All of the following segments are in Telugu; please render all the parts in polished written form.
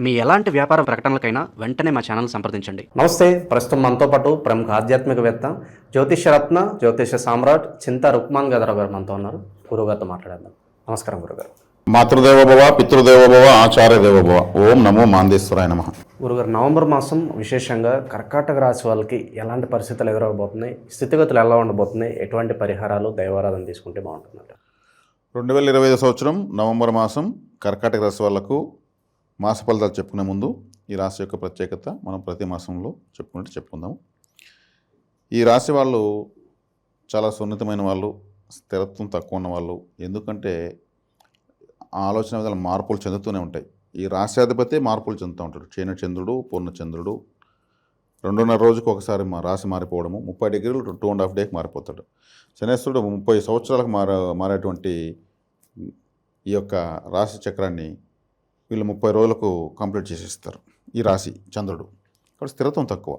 మీ ఎలాంటి వ్యాపార ప్రకటనలకైనా వెంటనే మా ఛానల్ సంప్రదించండి. నమస్తే. ప్రస్తుతం మనతో పాటు ప్రముఖ ఆధ్యాత్మికవేత్త, జ్యోతిషరత్న, జ్యోతిష సామ్రాట్ చింతా రుక్మాన్ గదరావు గారు మనతో ఉన్నారు. గురువుగారితో మాట్లాడేద్దాం. నమస్కారం గురుగారు. మాతృదేవోభవ, పితృదేవోభవ, ఆచార్యదేవోభవ. ఓం నమో మాందేశ్వరాయ నమః. గురుగారు, నవంబర్ మాసం విశేషంగా కర్కాటక రాశి వాళ్ళకి ఎలాంటి పరిస్థితులు ఎదురవబోతున్నాయి, స్థితిగతులు ఎలా ఉండబోతున్నాయి, ఎటువంటి పరిహారాలు, దైవారాధన తీసుకుంటే బాగుంటుందంట? 2025 సంవత్సరం నవంబర్ మాసం కర్కాటక రాశి వాళ్లకు మాస ఫలితాలు చెప్పుకునే ముందు ఈ రాశి యొక్క ప్రత్యేకత మనం ప్రతి మాసంలో చెప్పుకుందాము. ఈ రాశి వాళ్ళు చాలా సున్నితమైన వాళ్ళు, స్థిరత్వం తక్కువ ఉన్న వాళ్ళు. ఎందుకంటే ఆలోచన విధాలు మార్పులు చెందుతూనే ఉంటాయి. ఈ రాశ్యాధిపతి మార్పులు చెందుతూ ఉంటాడు. చంద్రుడు, పూర్ణచంద్రుడు 2.5 రోజుకు ఒకసారి రాశి మారిపోవడము, 30 డిగ్రీలు 2.5 డేకి మారిపోతాడు. శనేశ్వరుడు 30 సంవత్సరాలకు మారేటువంటి ఈ యొక్క రాశి చక్రాన్ని వీళ్ళు 30 రోజులకు కంప్లీట్ చేసేస్తారు. ఈ రాశి చంద్రుడు కాబట్టి స్థిరత్వం తక్కువ.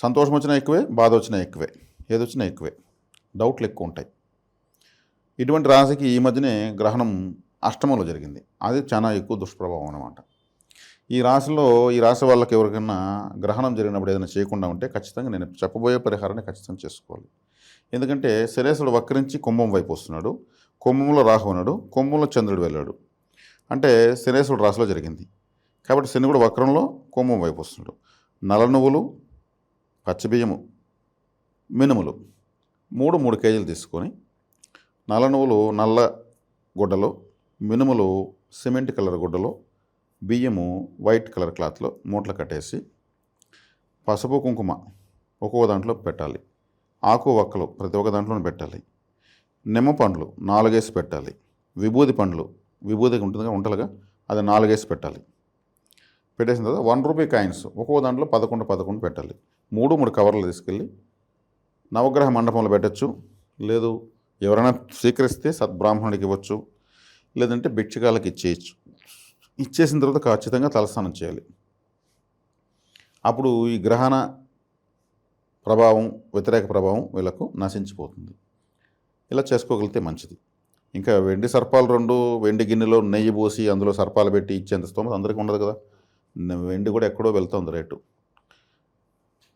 సంతోషం వచ్చినా ఎక్కువే, బాధ వచ్చినా ఎక్కువే, ఏది వచ్చినా ఎక్కువే, డౌట్లు ఎక్కువ ఉంటాయి. ఇటువంటి రాశికి ఈ మధ్యనే గ్రహణం అష్టమంలో జరిగింది. అది చాలా ఎక్కువ దుష్ప్రభావం అన్నమాట. ఈ రాశి వాళ్ళకి ఎవరికైనా గ్రహణం జరిగినప్పుడు ఏదైనా చేయకుండా ఉంటే ఖచ్చితంగా నేను చెప్పబోయే పరిహారాన్ని ఖచ్చితంగా చేసుకోవాలి. ఎందుకంటే శనేశ్వరుడు వక్రించి కుంభం వైపు వస్తున్నాడు. కుంభంలో రాహు ఉన్నాడు, కుంభంలో చంద్రుడు వెళ్ళాడు. అంటే శనేశ్వరుడు రాశిలో జరిగింది. కాబట్టి శని కూడా వక్రంలో కుంభం వైపు వస్తున్నాడు. నల్ల నువ్వులు, పచ్చిబియ్యము, మినుములు 3 కేజీలు తీసుకొని, నల్ల నువ్వులు నల్ల గుడ్డలో, మినుములు సిమెంట్ కలర్ గుడ్డలో, బియ్యము వైట్ కలర్ క్లాత్లో మూటలు కట్టేసి, పసుపు కుంకుమ ఒక్కొక్క దాంట్లో పెట్టాలి. ఆకు వక్కలు ప్రతి ఒక్క దాంట్లోనే పెట్టాలి. నిమ్మ పండ్లు 4 వేసి పెట్టాలి. విభూది పండ్లు, విభూది ఉంటుంది ఉంటలుగా, అది 4 వేసి పెట్టాలి. పెట్టేసిన తర్వాత 1 రూపీ కాయిన్స్ ఒక్కొక్క దాంట్లో 11 పెట్టాలి. 3 కవర్లు తీసుకెళ్ళి నవగ్రహ మండపంలో పెట్టచ్చు. లేదు ఎవరైనా స్వీకరిస్తే సద్బ్రాహ్మణుడికి ఇవ్వచ్చు, లేదంటే భిక్షకాలకు ఇచ్చేయచ్చు. ఇచ్చేసిన తర్వాత ఖచ్చితంగా తలస్నానం చేయాలి. అప్పుడు ఈ గ్రహణ ప్రభావం, వ్యతిరేక ప్రభావం వీళ్ళకు నశించిపోతుంది. ఇలా చేసుకోగలిగితే మంచిది. ఇంకా వెండి సర్పాలు 2 వెండి గిన్నెలో నెయ్యి పోసి అందులో సర్పాలు పెట్టి ఇచ్చేంత స్తోమత అందరికీ ఉండదు కదా. వెండి కూడా ఎక్కడో వెళ్తుంది రేటు,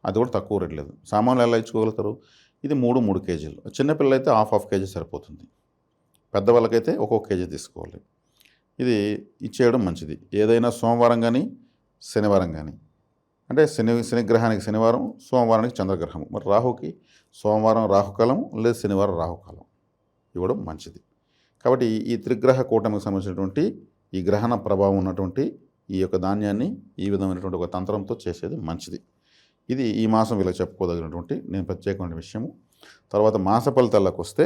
అది కూడా తక్కువ రేటు లేదు. సామాన్లు ఎలా ఇచ్చుకోగలుగుతారు? ఇది 3 కేజీలు. చిన్నపిల్లలు అయితే హాఫ్ కేజీ సరిపోతుంది. పెద్దవాళ్ళకైతే ఒక్కొక్క కేజీ తీసుకోవాలి. ఇది ఇచ్చేయడం మంచిది. ఏదైనా సోమవారం కానీ శనివారం కానీ, అంటే శనిగ్రహానికి శనివారం, సోమవారానికి చంద్రగ్రహం. మరి రాహుకి సోమవారం రాహుకాలం, లేదా శనివారం రాహుకాలం ఇవ్వడం మంచిది. కాబట్టి ఈ త్రిగ్రహ కూటమికి సంబంధించినటువంటి ఈ గ్రహణ ప్రభావం ఉన్నటువంటి ఈ యొక్క ధాన్యాన్ని ఈ విధమైనటువంటి ఒక తంత్రంతో చేసేది మంచిది. ఇది ఈ మాసం వీళ్ళకి చెప్పుకోదగినటువంటి నేను ప్రత్యేకమైన విషయము. తర్వాత మాస ఫలితాలకు వస్తే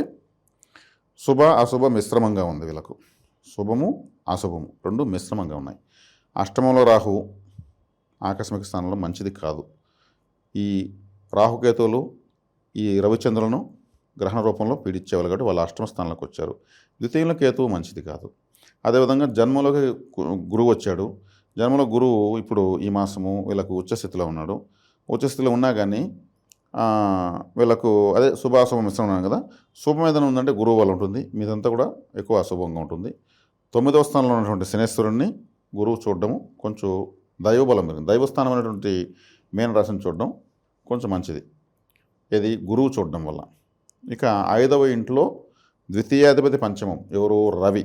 శుభ అశుభ మిశ్రమంగా ఉంది వీళ్ళకు. శుభము అశుభము 2 మిశ్రమంగా ఉన్నాయి. అష్టమంలో రాహువు ఆకస్మిక స్థానంలో మంచిది కాదు. ఈ రాహుకేతువులు ఈ రవిచంద్రులను గ్రహణ రూపంలో పీడించేవాళ్ళు కాబట్టి వాళ్ళు అష్టమ స్థానంలోకి వచ్చారు. ద్వితీయంలో కేతువు మంచిది కాదు. అదేవిధంగా జన్మలోకి గురువు వచ్చాడు. జన్మలో గురువు ఇప్పుడు ఈ మాసము వీళ్ళకు ఉచ్చస్థితిలో ఉన్నాడు. ఉచ్చస్థితిలో ఉన్నా కానీ వీళ్ళకు అదే శుభాశుభ మిశ్రమం ఉన్నాను కదా. శుభం ఏదైనా ఉందంటే గురువు వల్ల ఉంటుంది, మీదంతా కూడా ఎక్కువ అశుభంగా ఉంటుంది. 9వ స్థానంలో ఉన్నటువంటి శనేశ్వరుణ్ణి గురువు చూడడము కొంచెం దైవబలం పెరిగింది. దైవస్థానం అనేటువంటి మీనరాశిని చూడడం కొంచెం మంచిది. ఇది గురువు చూడడం వల్ల. ఇక 5వ ఇంట్లో ద్వితీయాధిపతి పంచమం ఎవరు? రవి.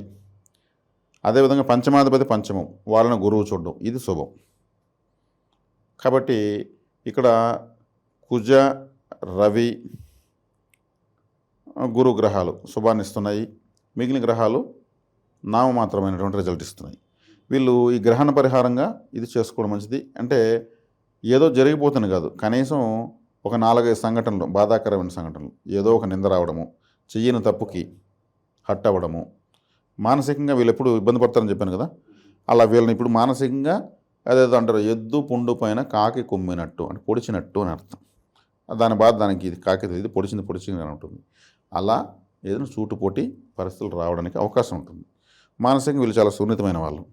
అదేవిధంగా పంచమాధిపతి పంచమం, వాళ్ళని గురువు చూడడం, ఇది శుభం. కాబట్టి ఇక్కడ కుజ, రవి, గురు గ్రహాలు శుభాన్ని ఇస్తున్నాయి. మిగిలిన గ్రహాలు నామమాత్రమైనటువంటి రిజల్ట్ ఇస్తున్నాయి. వీళ్ళు ఈ గ్రహణ పరిహారంగా ఇది చేసుకోవడం మంచిది. అంటే ఏదో జరిగిపోతుంది కాదు, కనీసం ఒక 4-5 సంఘటనలు, బాధాకరమైన సంఘటనలు, ఏదో ఒక నింద రావడము, చెయ్యని తప్పుకి హట్ అవ్వడము, మానసికంగా వీళ్ళు ఎప్పుడు ఇబ్బంది పడతారని చెప్పాను కదా. అలా వీళ్ళని ఇప్పుడు మానసికంగా అదేదో అంటారు, ఎద్దు పుండు పైన కాకి కొమ్మినట్టు, అంటే పొడిచినట్టు అని అర్థం. దాని బాధ దానికి ఇది కాకి ఇది పొడిచింది అని ఉంటుంది. అలా ఏదైనా చూటుపోటి పరిస్థితులు రావడానికి అవకాశం ఉంటుంది. మానసికంగా వీళ్ళు చాలా సున్నితమైన వాళ్ళు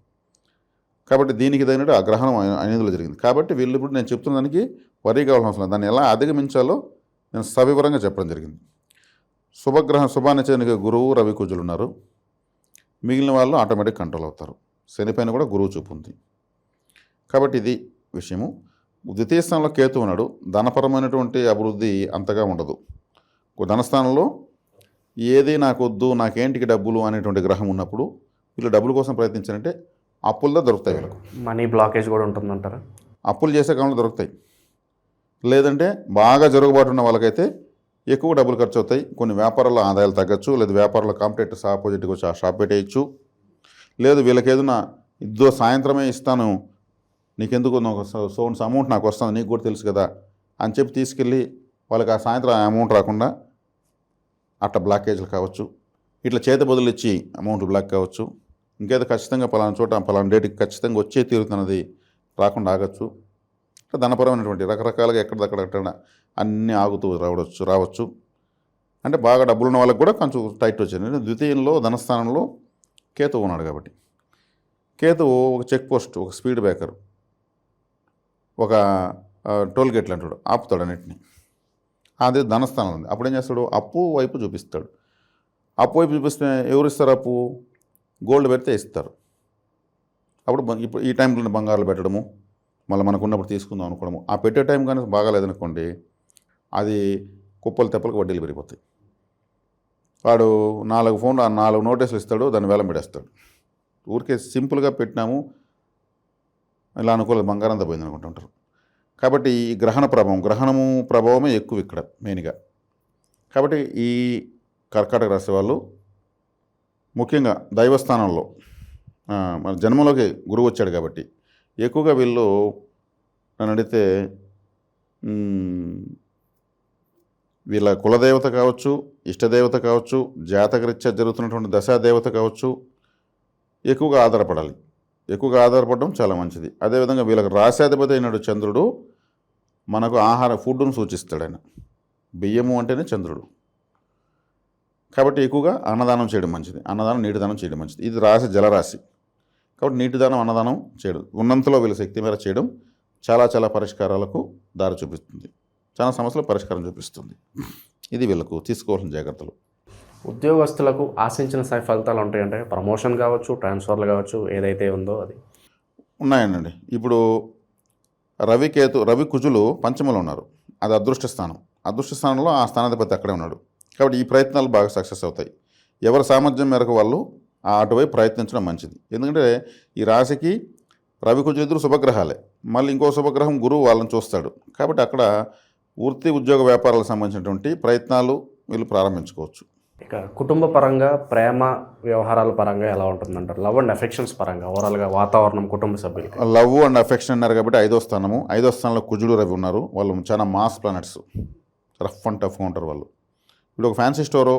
కాబట్టి దీనికి తగినట్టు ఆ గ్రహణం అనేదిలో జరిగింది. కాబట్టి వీళ్ళు ఇప్పుడు నేను చెప్తున్న దానికి వరి కావాల్సిన అవసరం లేదు. దాన్ని ఎలా అధిగమించాలో నేను సవివరంగా చెప్పడం జరిగింది. శుభాన్ని చేయడానికి గురువు, రవి, కుజులు ఉన్నారు. మిగిలిన వాళ్ళు ఆటోమేటిక్ కంట్రోల్ అవుతారు. శనిపైన కూడా గురువు చూపు ఉంది. కాబట్టి ఇది విషయము. ద్వితీయ స్థానంలో కేతు ఉన్నాడు. ధనపరమైనటువంటి అభివృద్ధి అంతగా ఉండదు. ధనస్థానంలో ఏది నాకు వద్దు, నాకేంటికి డబ్బులు అనేటువంటి గ్రహం ఉన్నప్పుడు వీళ్ళు డబ్బుల కోసం ప్రయత్నించారంటే అప్పుల్లో దొరుకుతాయి. వీళ్ళకు మనీ బ్లాకేజ్ కూడా ఉంటుందంటారా? అప్పులు చేసే కాలంలో దొరుకుతాయి. లేదంటే బాగా జరుగుబాటు ఉన్న వాళ్ళకైతే ఎక్కువ డబ్బులు ఖర్చు అవుతాయి. కొన్ని వ్యాపారాల్లో ఆదాయాలు తగ్గచ్చు, లేదా వ్యాపారాల్లో కాంపిటేటర్స్ ఆపోజిట్గా వచ్చి ఆ షాప్ పెట్టేయచ్చు. లేదు వీళ్ళకి ఏదైనా ఇద్దో సాయంత్రమే ఇస్తాను, నీకెందుకు సోన్స్ అమౌంట్ నాకు వస్తుంది, నీకు కూడా తెలుసు కదా అని చెప్పి తీసుకెళ్ళి వాళ్ళకి ఆ సాయంత్రం ఆ అమౌంట్ రాకుండా అట్లా బ్లాకేజ్లు కావచ్చు. ఇట్లా చేతి బదులు ఇచ్చి అమౌంట్ బ్లాక్ కావచ్చు. ఇంకేదో ఖచ్చితంగా పలానా చోట పలానా డేట్కి ఖచ్చితంగా వచ్చే తీరుతున్నది రాకుండా ఆగచ్చు. ధనపరమైనటువంటి రకరకాలుగా ఎక్కడక్కడ అన్నీ ఆగుతూ రావచ్చు. అంటే బాగా డబ్బులు ఉన్న వాళ్ళకి కూడా కొంచెం టైట్ వచ్చింది. ద్వితీయంలో ధనస్థానంలో కేతువు ఉన్నాడు కాబట్టి కేతువు ఒక చెక్ పోస్ట్, ఒక స్పీడ్ బ్రేకర్, ఒక టోల్ గేట్లు అంటాడు, ఆపుతాడు అన్నింటినీ. అదే ధనస్థానం ఉంది. అప్పుడు ఏం చేస్తాడు, అప్పు వైపు చూపిస్తాడు. అప్పు వైపు చూపిస్తే ఎవరు ఇస్తారు అప్పు? గోల్డ్ పెడితే ఇస్తారు. అప్పుడు ఇప్పుడు ఈ టైంలో బంగారాలు పెట్టడము, మళ్ళీ మనకు ఉన్నప్పుడు తీసుకుందాం అనుకోవడము. ఆ పెట్టే టైం కానీ బాగాలేదనుకోండి, అది కుప్పలు తెప్పలకు వడ్డీలు పెరిగిపోతాయి. వాడు 4 ఫోన్లు 4 నోటీసులు ఇస్తాడు, దాన్ని వేలం పెడేస్తాడు. ఊరికే సింపుల్గా పెట్టినాము ఇలా అనుకోలేదు, బంగారం అంతా పోయింది అనుకుంటుంటారు. కాబట్టి ఈ గ్రహణము ప్రభావమే ఎక్కువ ఇక్కడ మెయిన్గా. కాబట్టి ఈ కర్కాటక రాశి వాళ్ళు ముఖ్యంగా దైవస్థానంలో మన జన్మలోకి గురువు వచ్చాడు కాబట్టి ఎక్కువగా వీళ్ళు నన్ను అడిగితే వీళ్ళ కులదేవత కావచ్చు, ఇష్టదేవత కావచ్చు, జాతకరీత్యా జరుగుతున్నటువంటి దశాదేవత కావచ్చు ఎక్కువగా ఆధారపడాలి. ఎక్కువగా ఆధారపడడం చాలా మంచిది. అదేవిధంగా వీళ్ళకి రాశాధిపతి అయినాడు చంద్రుడు, మనకు ఫుడ్ను సూచిస్తాడు. ఆయన బియ్యము అంటేనే చంద్రుడు. కాబట్టి ఎక్కువగా అన్నదానం చేయడం మంచిది. అన్నదానం, నీటి దానం చేయడం మంచిది. ఇది రాశి జలరాశి కాబట్టి నీటి దానం, అన్నదానం చేయడం ఉన్నంతలో వీళ్ళ శక్తి మేర చేయడం చాలా పరిష్కారాలకు దారి చూపిస్తుంది. చాలా సమస్యలకు పరిష్కారం చూపిస్తుంది. ఇది వీళ్ళకు తీసుకోవాల్సిన జాగ్రత్తలు. ఉద్యోగస్తులకు ఆశించిన స్థాయి ఫలితాలు ఉంటాయంటే ప్రమోషన్ కావచ్చు, ట్రాన్స్ఫర్లు కావచ్చు, ఏదైతే ఉందో అది ఉన్నాయండి. ఇప్పుడు రవి కుజులు పంచమలో ఉన్నారు. అది అదృష్ట స్థానం. అదృష్ట స్థానంలో ఆ స్థానాధిపతి అక్కడే ఉన్నాడు. కాబట్టి ఈ ప్రయత్నాలు బాగా సక్సెస్ అవుతాయి. ఎవరి సామర్థ్యం మేరకు వాళ్ళు అటువైపు ప్రయత్నించడం మంచిది. ఎందుకంటే ఈ రాశికి రవి కుజులు ఇద్దరు శుభగ్రహాలే. మళ్ళీ ఇంకో శుభగ్రహం గురువు వాళ్ళని చూస్తాడు. కాబట్టి అక్కడ వృత్తి, ఉద్యోగ, వ్యాపారాలకు సంబంధించినటువంటి ప్రయత్నాలు వీళ్ళు ప్రారంభించుకోవచ్చు. ఇక కుటుంబ పరంగా, ప్రేమ వ్యవహారాల పరంగా ఎలా ఉంటుందంటారు? లవ్ అండ్ అఫెక్షన్స్ పరంగా ఓవరాల్గా వాతావరణం, కుటుంబ సభ్యులకి. లవ్ అండ్ అఫెక్షన్ అన్నారు కాబట్టి 5వ స్థానంలో కుజుడు, రవి ఉన్నారు. వాళ్ళు చాలా మాస్ ప్లానెట్స్, రఫ్ అండ్ టఫ్గా ఉంటారు వాళ్ళు. ఇప్పుడు ఒక ఫ్యాన్సీ స్టోరో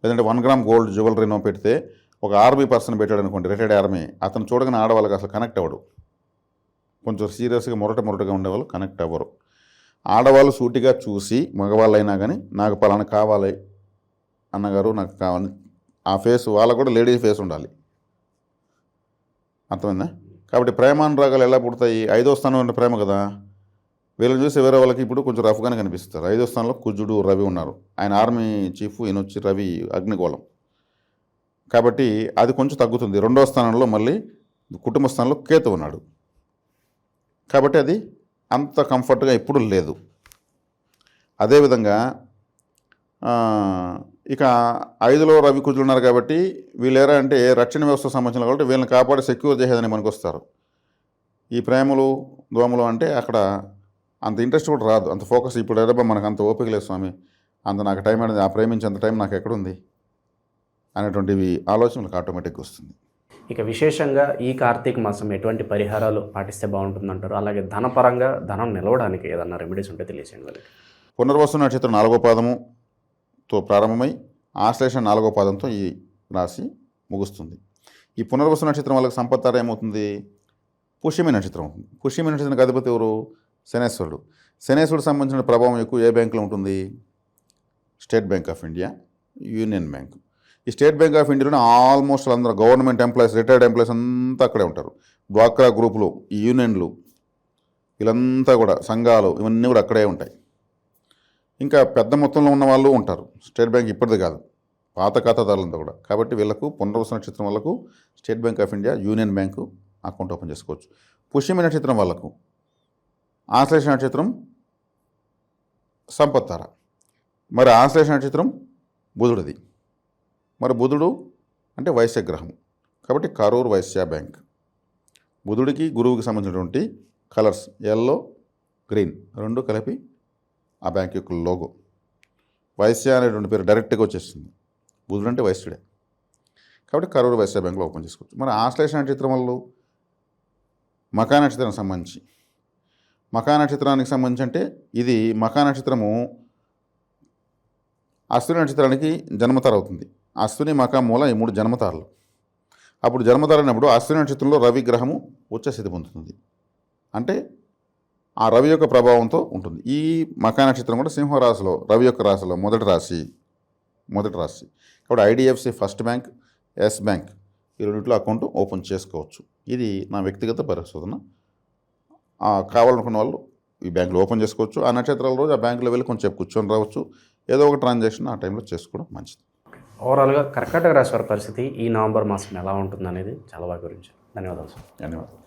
లేదంటే 1 గ్రామ్ గోల్డ్ జ్యువెలరీనో పెడితే ఒక ఆర్మీ పర్సన్ పెట్టాడు అనుకోండి, రిటైర్డ్ ఆర్మీ, అతను చూడగానే ఆడవాళ్ళకి అసలు కనెక్ట్ అవ్వడు. కొంచెం సీరియస్గా మొరటగా ఉండేవాళ్ళు కనెక్ట్ అవ్వరు. ఆడవాళ్ళు సూటిగా చూసి మగవాళ్ళు అయినా కానీ నాకు పలానా కావాలి అన్నగారు, నాకు కావాలి, ఆ ఫేస్ వాళ్ళకు కూడా లేడీ ఫేస్ ఉండాలి. అర్థమైందా? కాబట్టి ప్రేమానురాగాలు ఎలా పుడతాయి? 5వ స్థానం అంటే ప్రేమ కదా. వీళ్ళని చూసి వేరే వాళ్ళకి ఇప్పుడు కొంచెం రఫ్గానే కనిపిస్తారు. 5వ స్థానంలో కుజుడు, రవి ఉన్నారు. ఆయన ఆర్మీ చీఫ్, ఈయన వచ్చి రవి అగ్నిగోళం. కాబట్టి అది కొంచెం తగ్గుతుంది. 2వ స్థానంలో మళ్ళీ కుటుంబ స్థానంలో కేతు ఉన్నాడు. కాబట్టి అది అంత కంఫర్ట్గా ఎప్పుడు లేదు. అదేవిధంగా ఇక 5లో రవి కుజులు ఉన్నారు కాబట్టి వీళ్ళేరా అంటే రక్షణ వ్యవస్థ సంబంధించిన కాబట్టి వీళ్ళని కాపాడి సెక్యూర్ చేసేదని మనకు వస్తారు. ఈ ప్రేమలు, దోమలు అంటే అక్కడ అంత ఇంట్రెస్ట్ కూడా రాదు, అంత ఫోకస్. ఇప్పుడు ఎరబా మనకు అంత ఓపిక లేదు స్వామి, అంత నాకు టైం అనేది, ఆ ప్రేమించేంత టైం నాకు ఎక్కడుంది అనేటువంటివి ఆలోచనలకు ఆటోమేటిక్గా వస్తుంది. ఇక విశేషంగా ఈ కార్తీక మాసం ఎటువంటి పరిహారాలు పాటిస్తే బాగుంటుందంటారు? అలాగే ధనపరంగా ధనం నిలవడానికి ఏదన్నా రెమెడీస్ ఉంటే తెలియజేయండి వాళ్ళకి. పునర్వసు నక్షత్రం 4వ పాదముతో ప్రారంభమై ఆశ్లేష 4వ పాదంతో ఈ రాశి ముగుస్తుంది. ఈ పునర్వసు నక్షత్రం వాళ్ళకి సంపత్తార ఏమవుతుంది? పుష్యమి నక్షత్రం అవుతుంది. పుష్యమి నక్షత్రానికి అధిపతి ఎవరు? శనేశ్వరుడు. శనేశ్వరుడు సంబంధించిన ప్రభావం ఎక్కువ ఏ బ్యాంకులో ఉంటుంది? State bank of India, union bank. ఈ స్టేట్ బ్యాంక్ ఆఫ్ ఇండియాలోనే ఆల్మోస్ట్ అందరూ గవర్నమెంట్ ఎంప్లాయీస్, రిటైర్డ్ ఎంప్లాయీస్ అంతా అక్కడే ఉంటారు. డ్వాక్రా గ్రూపులు, ఈ యూనియన్లు, వీళ్ళంతా కూడా సంఘాలు, ఇవన్నీ కూడా అక్కడే ఉంటాయి. ఇంకా పెద్ద మొత్తంలో ఉన్న వాళ్ళు ఉంటారు. స్టేట్ బ్యాంక్ ఇప్పటిది కాదు, పాత ఖాతాదారులంతా కూడా. కాబట్టి వీళ్ళకు పునర్వసు నక్షత్రం వాళ్ళకు state bank of India, union bank account open చేసుకోవచ్చు. పుష్యమి నక్షత్రం వాళ్ళకు ఆశ్లేష నక్షత్రం సంపత్తార. మరి ఆశ్లేష నక్షత్రం బుధుడిది. మరి బుధుడు అంటే వైశ్య గ్రహం కాబట్టి కరూర్ వైశ్య బ్యాంక్. బుధుడికి గురువుకి సంబంధించినటువంటి కలర్స్ ఎల్లో గ్రీన్ రెండు కలిపి ఆ బ్యాంక్ యొక్క లోగో. వైశ్య అనేటువంటి పేరు డైరెక్ట్గా వచ్చేస్తుంది. బుధుడు అంటే వైశ్యుడే కాబట్టి కరూర్ వైశ్య బ్యాంకులో ఓపెన్ చేసుకోవచ్చు. మరి ఆశ్లేష నక్షత్రం వాళ్ళు మకా నక్షత్రానికి సంబంధించి అంటే ఇది మకా నక్షత్రము అశ్విని నక్షత్రానికి జన్మతార అవుతుంది. అశ్విని మకా మూల ఈ 3 జన్మతారలు. అప్పుడు జన్మతారైనప్పుడు అశ్విని నక్షత్రంలో రవి గ్రహము ఉచ్చస్థితి పొందుతుంది. అంటే ఆ రవి యొక్క ప్రభావంతో ఉంటుంది. ఈ మకా నక్షత్రం కూడా సింహరాశిలో రవి యొక్క రాశిలో మొదటి రాశి. కాబట్టి IDFC first bank, yes bank ఈ రెండింటిలో అకౌంట్ ఓపెన్ చేసుకోవచ్చు. ఇది నా వ్యక్తిగత పరిశోధన. కావాలనుకున్న వాళ్ళు ఈ బ్యాంకులో ఓపెన్ చేసుకోవచ్చు. ఆ నక్షత్రాల రోజు ఆ బ్యాంకులో వెళ్ళి కొంచెం కూర్చొని రావచ్చు. ఏదో ఒక ట్రాన్సాక్షన్ ఆ టైంలో చేసుకోవడం మంచిది. ఓవరాల్గా కర్కాటక రాశి వారి పరిస్థితి ఈ నవంబర్ మాసం ఎలా ఉంటుందనేది చాలా బాగా గురించి. ధన్యవాదాలు సార్. ధన్యవాదాలు.